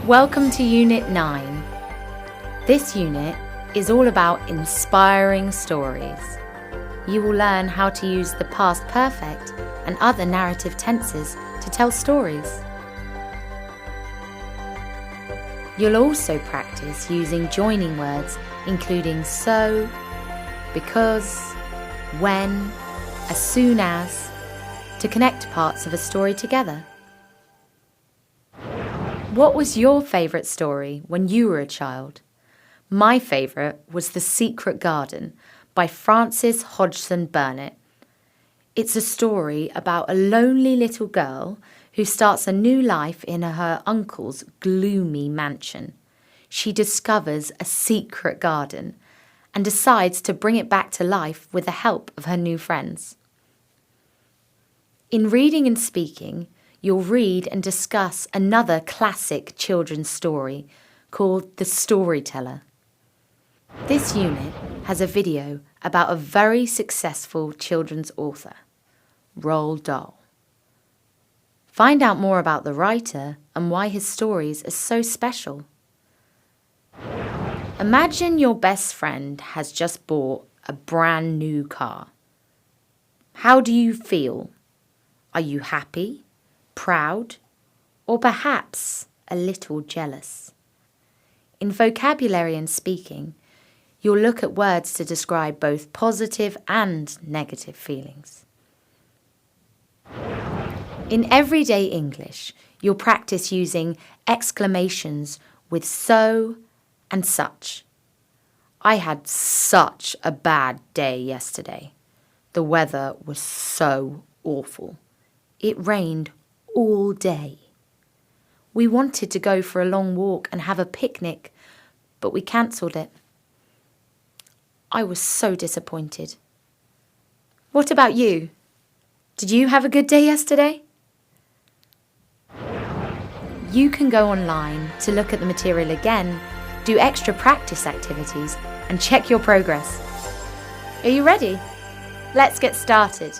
Welcome to Unit 9. This unit is all about inspiring stories. You will learn how to use the past perfect and other narrative tenses to tell stories. You'll also practice using joining words including so, because, when, as soon as, to connect parts of a story together. What was your favourite story when you were a child? My favourite was The Secret Garden by Frances Hodgson Burnett. It's a story about a lonely little girl who starts a new life in her uncle's gloomy mansion. She discovers a secret garden and decides to bring it back to life with the help of her new friends. In reading and speaking, you'll read and discuss another classic children's story called The Storyteller. This unit has a video about a very successful children's author, Roald Dahl. Find out more about the writer and why his stories are so special. Imagine your best friend has just bought a brand new car. How do you feel? Are you happy, proud, or perhaps a little jealous? In vocabulary and speaking, you'll look at words to describe both positive and negative feelings. In everyday English, you'll practice using exclamations with so and such. I had such a bad day yesterday. The weather was so awful. It rained all day. We wanted to go for a long walk and have a picnic, but we cancelled it. I was so disappointed. What about you? Did you have a good day yesterday? You can go online to look at the material again, do extra practice activities, and check your progress. Are you ready? Let's get started.